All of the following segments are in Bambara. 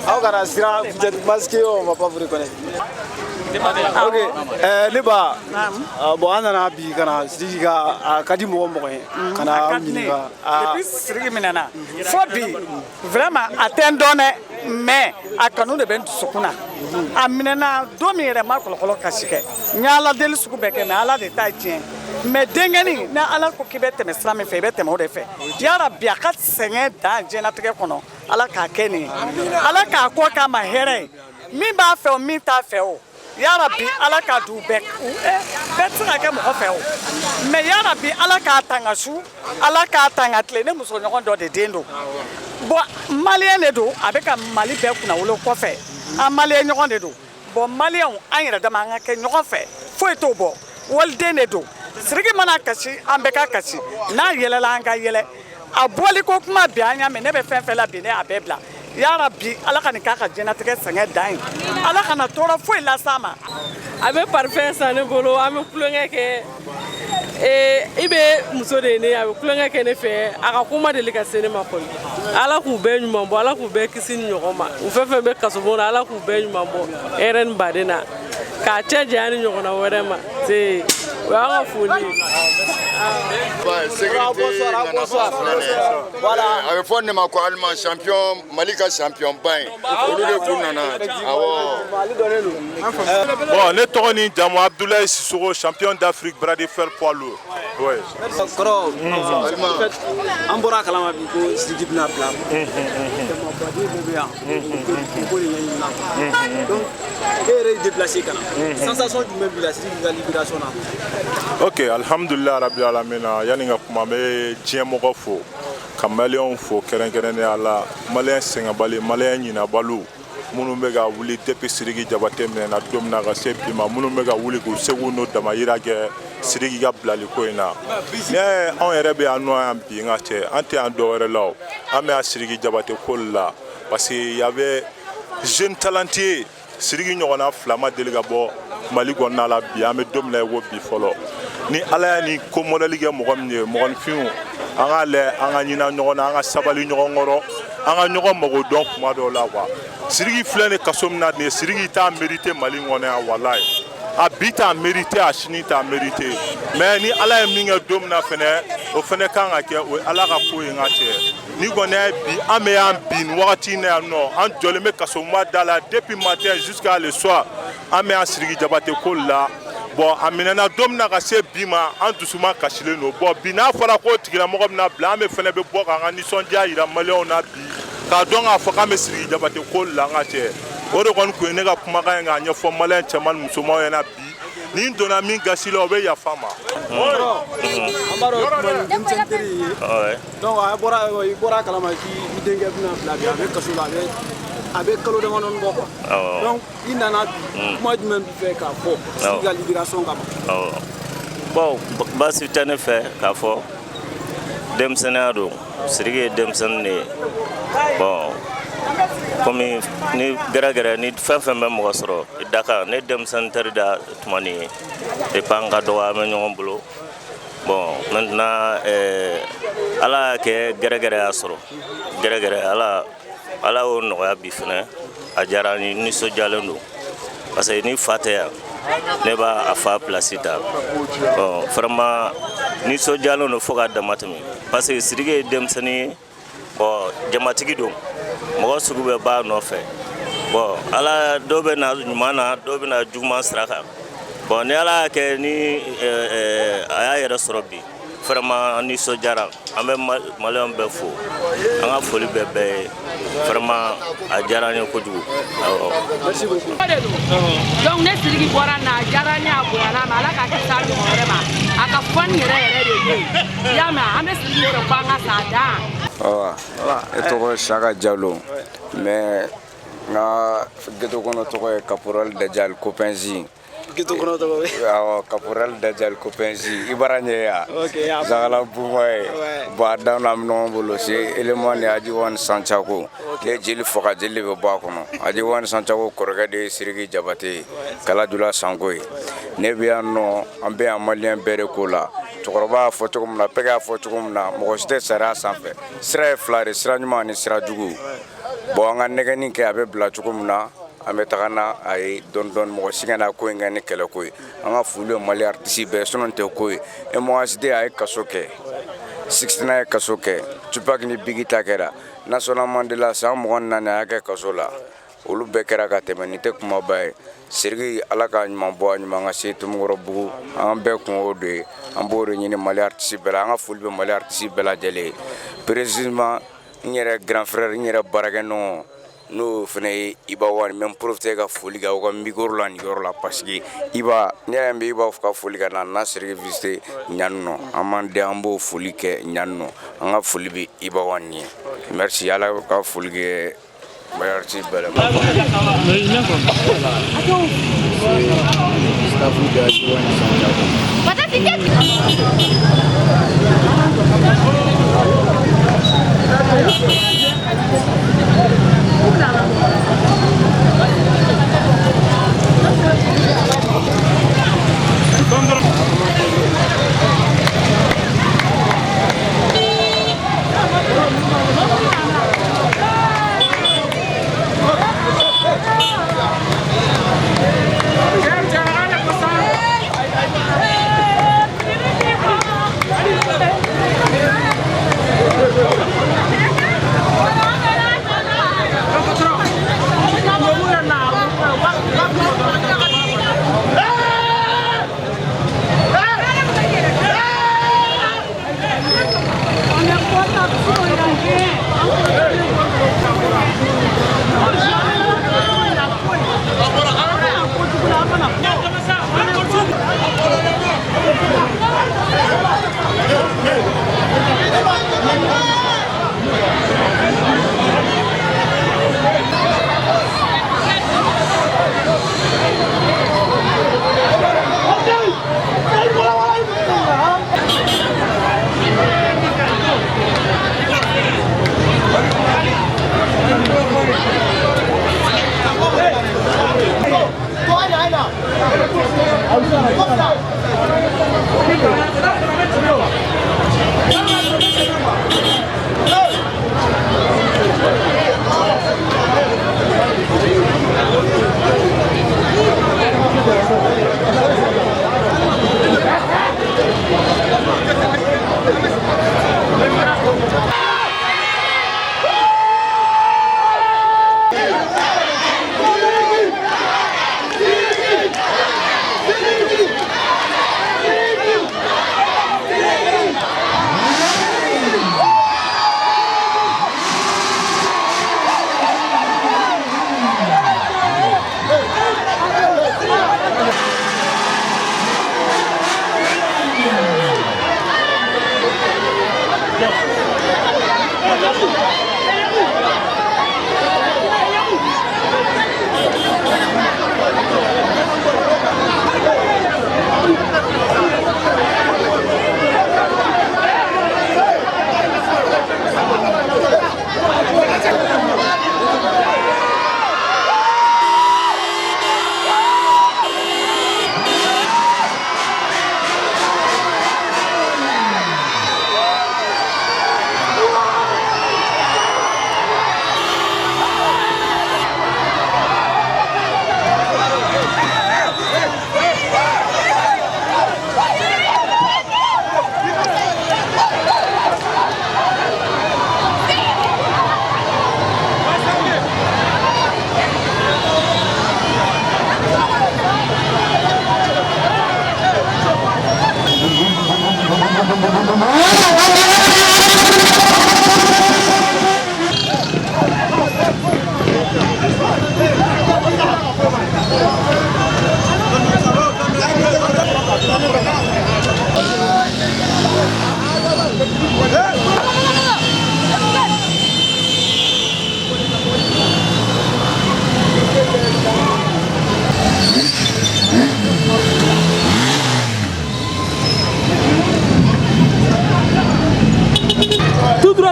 Aw kana sira masque on va pas vous reconnaître. OK Liba bon anana bi kana Sidiki ka kadi mo kana minika depuis Sidiki minana fo bi vraiment attendone mais akanu de ben sukuna aminana do mi yɛrɛ ma kolokolo kasike nyala deli suku bɛkɛ mais ala de ta tiɲɛ mais dengeni na ala ko kibe tɛmɛ sira min fɛ i bɛ tɛmɛ o de fɛ yara bi a ka sɛgɛn dan diɲɛlatigɛ kɔnɔ ala k'a kɛ nin ala k'a kɔ k'a ma hɛrɛ min b'a fɛ o min t'a fɛ o yara bi ala k'a du bɛɛ bɛɛ tɛ se ka kɛ mɔgɔ fɛ o mais yara bi ala k'a tanga su ala k'a tanga tile ne muso ɲɔgɔn dɔ de den don bon malien de don a bɛ ka mali bɛɛ kunna wolo kɔfɛ an malien ɲɔgɔn de don bon malien an yɛrɛ dama an ka kɛ ɲɔgɔn fɛ foyi t'o bɔ waliden de don Sidiki mana kasi an bɛɛ ka kasi n'a yɛlɛla an ka yɛlɛ a bɔli ko kuma bi an y'a mɛn ne bɛ fɛn fɛn la bi ne a bɛɛ bila yara bi ala ka nin k'a ka diɲɛlatigɛ sɛgɛn dan ye ala kana tɔɔrɔ foyi las'a ma a bɛ parfum san ne bolo an bɛ kulonkɛ kɛ i bɛ muso de ye ne a bɛ kulonkɛ kɛ ne fɛ a ka kuma deli ka se ne ma kɔni ala k'u bɛɛ ɲuman bɔ ala k'u bɛɛ kisi ni ɲɔgɔn ma u fɛn fɛn bɛ kasobon na ala k'u bɛɛ ɲuman bɔ hɛrɛ ni baden na k'a cɛ janya ni ɲɔgɔnna wɛrɛ ma se o y'an ka foli ye. Voilà. Avec fond de ma allemand champion, Malika champion bain. Bon, les Toroni Damo Abdoulaye Sissoko champion d'Afrique bras de fer poids lourd. Oui. Koro. An bɔra kalama bi ko Sidiki bɛna bila. Donc, e yɛrɛ y'i déplacé ka na. Sensation jumɛn b'i la Sidiki ka libération na? Ok, alhamdulillah rabbil alamina yani nga kuma be diɲɛ mɔgɔ fo ka maliyɛnw fo kɛrɛnkɛrɛnnenya la maliyɛn sɛgɛnbali maliyɛn ɲinabaliw minnu bɛ ka wuli depuis Sidiki Jabate minɛna don min na ka se bi ma minnu bɛ ka wuli k'u segu n'u damayira kɛ Sidiki ka bilali ko in na ni anw yɛrɛ bɛ yan nɔ yan bi nka cɛ an tɛ yan dɔwɛrɛ la o an bɛ yan Sidiki Jabate ko la parce que y avait jeune talentueux Sidiki ɲɔgɔnna fila ma deli ka bɔ Mali kɔnɔna la bi an bɛ don min na i ko bi fɔlɔ ni ala y'a ni ko modèle kɛ mɔgɔ min ye mɔgɔninfinw an ka lajɛ an ka ɲina ɲɔgɔn na an ka sabali ɲɔgɔn kɔrɔ an ka ɲɔgɔn mago dɔn kuma dɔw la quoi Sidiki filɛ ni kaso min na nin ye Sidiki t'a mérité Mali kɔnɔ yan walayi a bi t'a mérité a sini t'a mérité mais ni ala ye min kɛ don min na fɛnɛ o fɛnɛ kan ka kɛ o ye ala ka ko ye nka cɛ ni kɔni y'a bi an bɛ yan bi nin wagati in na yan nɔ an jɔlen bɛ kasoma da la depuis matin jusqu'à le soir an bɛ yan Sidiki Jabate ko la bon a minɛna don min na ka se bi ma an dusuma kasilen don bon bi n'a fɔra ko tigilamɔgɔ bɛna bila an bɛ fɛnɛ bɛ bɔ k'an ka nisɔndiya yira maliyɛnw na bi k'a dɔn k'a fɔ k'an bɛ Sidiki Jabate ko la n ka cɛ o de kɔni kun ye ne ka kumakan ye k'a ɲɛfɔ maliyɛn cɛman ni musomanw ɲɛna bi ni n donna min gasi la o bɛ yafa n ma. An b'a dɔn tuma ni denmisɛnnin teri ye donc i bɔra kalama k'i denkɛ bɛna bila bi a bɛ kaso la a bɛ kalo damadɔni bɔ quoi donc i nana bi kuma jumɛn b'i fɛ k'a fɔ Sidiki ka libération kama. Bon baasi tɛ ne fɛ k'a fɔ denmisɛnninya don Sidiki ye denmisɛnnin de ye bon komi ni gɛrɛgɛrɛ ni fɛn fɛn bɛ mɔgɔ sɔrɔ i da kan ne denmisɛnnin teri da tuma nin ye depuis an ka dɔgɔ an bɛ ɲɔgɔn bolo bon maintenant ala y'a kɛ gɛrɛgɛrɛ y'a sɔrɔ gɛrɛgɛrɛ ala y'o nɔgɔya bi fɛnɛ a diyara n ye nisɔndiyalen don parce que ni fa tɛ yan ne b'a fa place ta bon vraiment nisɔndiyalen don fo k'a dama tɛmɛ parce que Sidiki ye denmisɛnnin ye bon jamatigi don mɔgɔ sugu bɛɛ b'a nɔfɛ bon ala dɔw bɛ na ɲuman na dɔw bɛ na juguman sira kan bon ni ala y'a kɛ ni a y'a yɛrɛ sɔrɔ bi vraiment nisɔndiyara an bɛ maliyɛnw bɛɛ fo an ka foli bɛɛ bɛɛ ye vraiment a diyara n ye kojugu Merci beaucoup. donc ne Sidiki bɔra na a diyara n ye a bonyana ma ala ka kɛ s'a ɲɔgɔn wɛrɛ ma a ka fɔ nin yɛrɛ de ye i y'a mɛn an bɛ Sidiki de fɔ an ka s'a dan. E tɔgɔ Saka Jalo mais nga geto kono tɔgɔ ye Caporal Dajal Kopenzi gitu kono to awa caporal dajal ko pensi ibaranye ya okay ya zagala bumoy ba daw nam no bolo si element ne aji won sanchako le jeli foka jeli be ba kono aji won sanchako korga de sirigi jabate kala dula sangoy ne biya no ambe amalien bere kola chokoroba fo chokomna pega fo chokomna mo ste sara sanfe sira flare sira nyuma ni sira jugu bo nga negani ke abe bla chokomna ame tagana ay don mo singana ko ngani kele ko anga fulo mali artiste be sononte ko e mo asde ay kasoke 69 kasoke tupakini bigita kera national mandela sa mo nana ake kasola ulu bekera ka temani te kuma bay sergi alaka nyama bo nyama ngase tumuro bugu ambe ko de ambore nyini mali artiste be anga fulbe mali artiste be la jele précisément ñere grand frère ñere baragano no fene iba wan même profiter ka foli ga ko migor la ni gor la parce que iba ñambe iba ka foli ga na sergi visiter ñanno amande ambo foli ke ñanno anga foli bi iba wan ni merci ala ka foli ge merci bele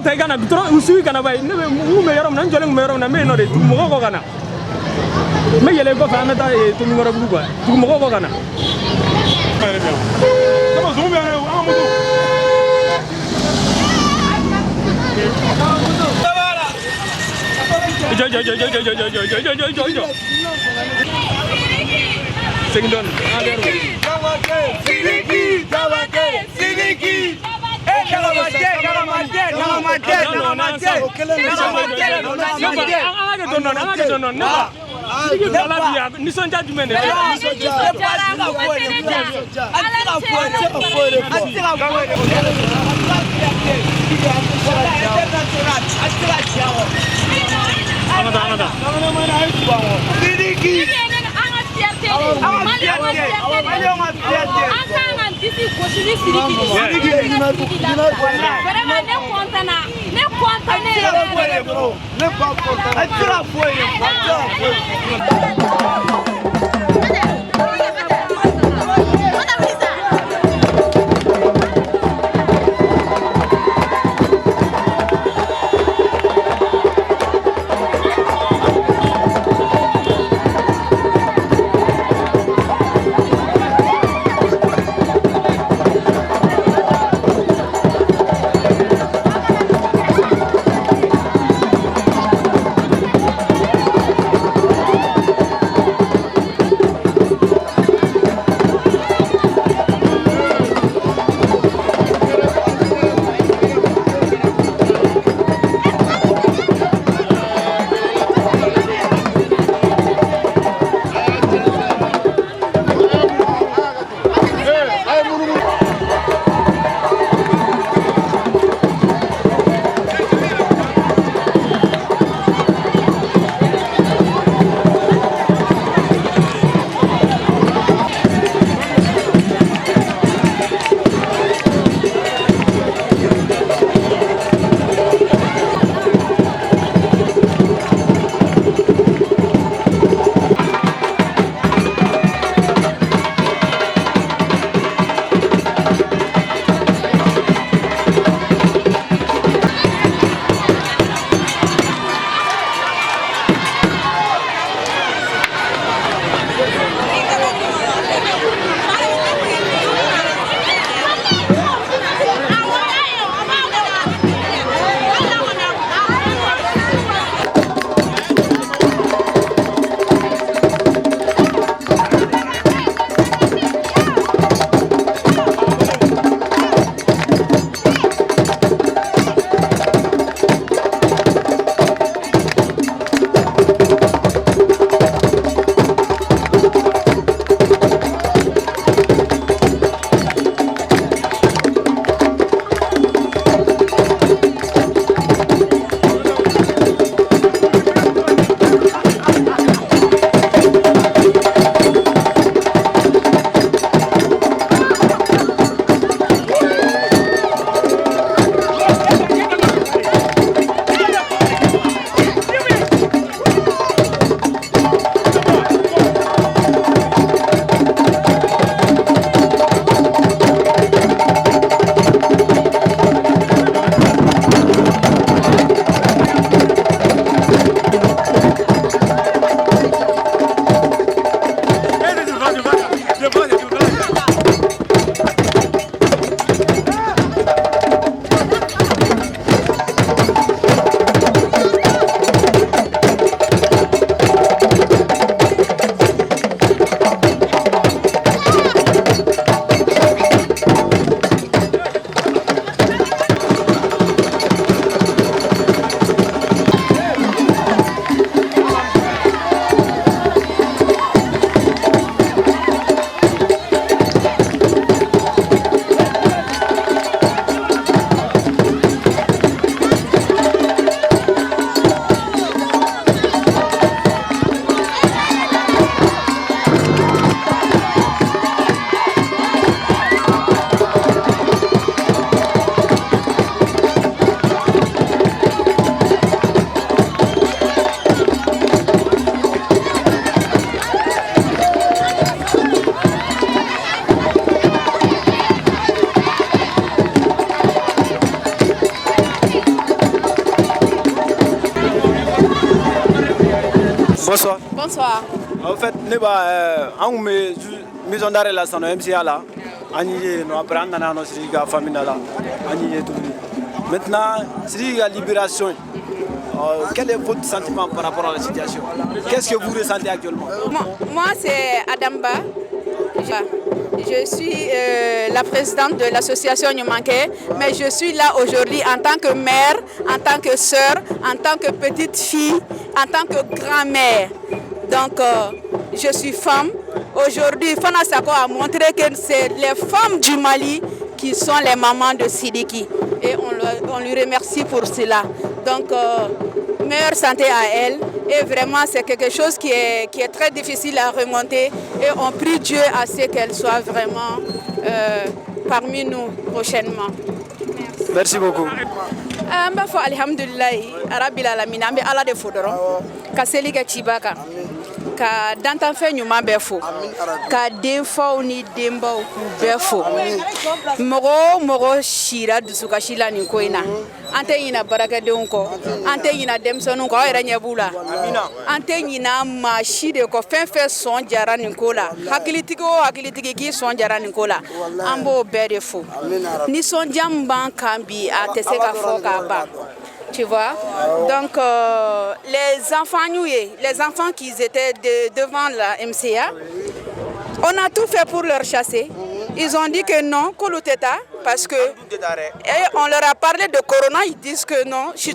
ta i kana dɔrɔn u sugi kana ba ye ne bɛ mun bɛ yɔrɔ min na n jɔlen kun bɛ yɔrɔ min na n bɛ yen nɔ de dugumɔgɔw kɔ ka na n bɛ yɛlɛ kɔfɛ an bɛ taa Tomikɔrɔbugu quoi dugumɔgɔw kɔ ka na. Jɔ. Segin dɔɔni. Sidiki. Nisɔndiya jumɛn de Bonsoir. Bonsoir. En fait, nous avons maison d'arrêt là, c'est MCA là. Nous apprenons dans notre famille là. Maintenant, c'est la libération. Quel est votre sentiment par rapport à la situation? Qu'est-ce que vous ressentez actuellement? Moi, c'est Adamba. Je suis la présidente de l'association Nyumanke, mais je suis là aujourd'hui en tant que mère, en tant que sœur, en tant que petite fille, en tant que grand-mère. Donc, je suis femme. Aujourd'hui, Fana Sako a montré que c'est les femmes du Mali qui sont les mamans de Sidiki. Et on lui remercie pour cela. Donc, meilleure santé à elle. Et vraiment, c'est quelque chose qui est très difficile à remonter. Et on prie Dieu à ce qu'elle soit vraiment parmi nous prochainement. Merci beaucoup. Alhamdulillah, Arabil Alamina, mais Allah de Fodoro, Kaselika Chibaka, Ka Dantanfe Nyuma Befo, Ka Denfo ni Demba Befo, Moro Shira du Sukashila Nikoina, Ante ina Baraka Donko, Ante ina Demsonunko, Eranyabula, Ante ina Mashide ko Fenfe son Jara Nicola, Hakilitiki son Jara Nicola, Ambo Bedefo, Ni son Jamban Kambi à Teseka Foka. Tu vois? Donc, les enfants qui étaient devant la MCA, on a tout fait pour leur chasser. Ils ont dit que non, Koluteta, parce que on leur a parlé de Corona, ils disent que non, c'est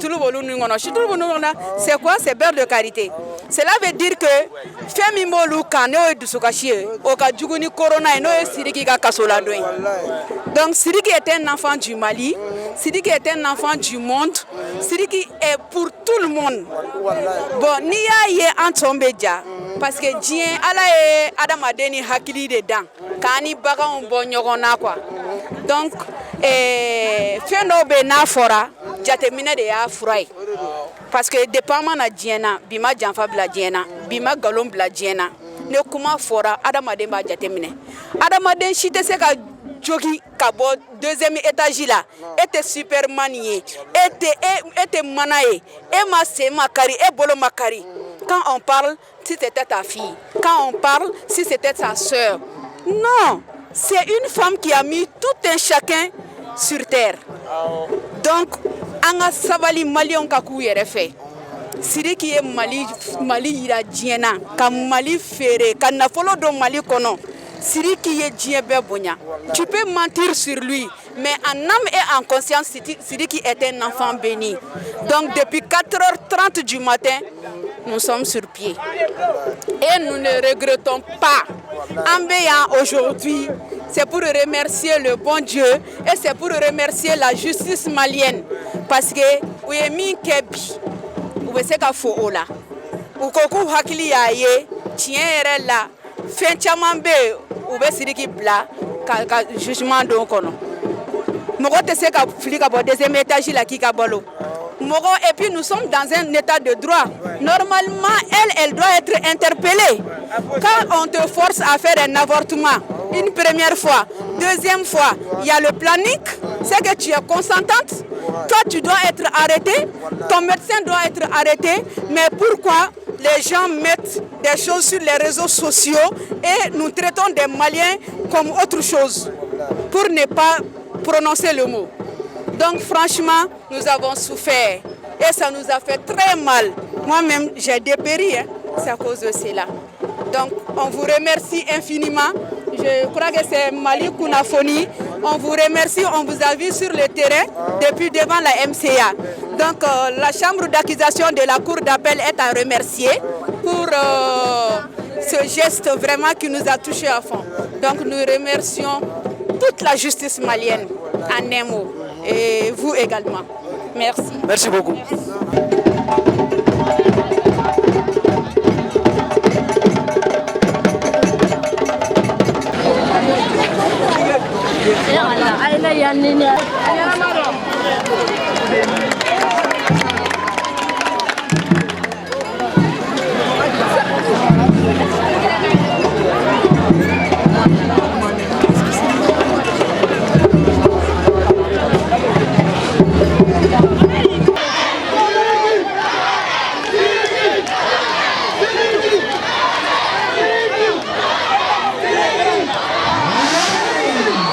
quoi? C'est beurre de karité. Cela veut dire que Femimolu Kano du Sukashi, Okajuguni Corona et Noé Sidiki Kasoladoué. Donc Sidiki est un enfant du Mali, Sidiki est un enfant du monde, Sidiki est pour tout le monde. Bon, Nia y est en tombédia. Parce que Dieu, Allah est Adam Adeni Hakili dedans. Kani baga on bonyogona quoi. Donc, Fenobe na fora, jatemine de ya furai. Parce que dépendamment na Diena, bima janfa bla Diena, bima galon bla Diena. Ne kuma fora Adam Adema jatemine. Adam Aden chite se ka jogi kabo deuxième étage là, était super manié, était manaé, et ma se makari, et bolo makari. Quand on parle, si c'était ta fille. Quand on parle, si c'était sa soeur. Non, c'est une femme qui a mis tout un chacun sur terre. Donc, anga sabali Mali on kaku yere fait. Sidiki est Mali ira diena, comme Mali ferré, quand na folo do Mali kono. Sidiki est diebe bonya. Tu peux mentir sur lui, mais en âme et en conscience, Sidiki est un enfant béni. Donc, depuis 4h30 du matin, nous sommes sur pied. Et nous ne regrettons pas. Ambéa aujourd'hui, c'est pour remercier le bon Dieu et c'est pour remercier la justice malienne. Parce que oui, mi kebi, oui c'est qu'à faux là. Ou koku hakili yaye, tient là, fin chamambe, ou be Sidiki bla, ka jugement donc kono. Moko te se ka flika bo deuxième étage là qui ka bolo. Et puis nous sommes dans un état de droit. Normalement, elle doit être interpellée. Quand on te force à faire un avortement, une première fois, deuxième fois, il y a le planning, c'est que tu es consentante. Toi, tu dois être arrêté, ton médecin doit être arrêté. Mais pourquoi les gens mettent des choses sur les réseaux sociaux et nous traitons des Maliens comme autre chose pour ne pas prononcer le mot? Donc franchement, nous avons souffert et ça nous a fait très mal. Moi-même, j'ai dépéri, c'est à cause de cela. Donc on vous remercie infiniment. Je crois que c'est MaliKunafoni. On vous remercie, on vous a vu sur le terrain depuis devant la MCA. Donc la chambre d'accusation de la cour d'appel est à remercier pour ce geste vraiment qui nous a touchés à fond. Donc nous remercions toute la justice malienne en un mot. Et vous également. Merci. Merci beaucoup. Merci.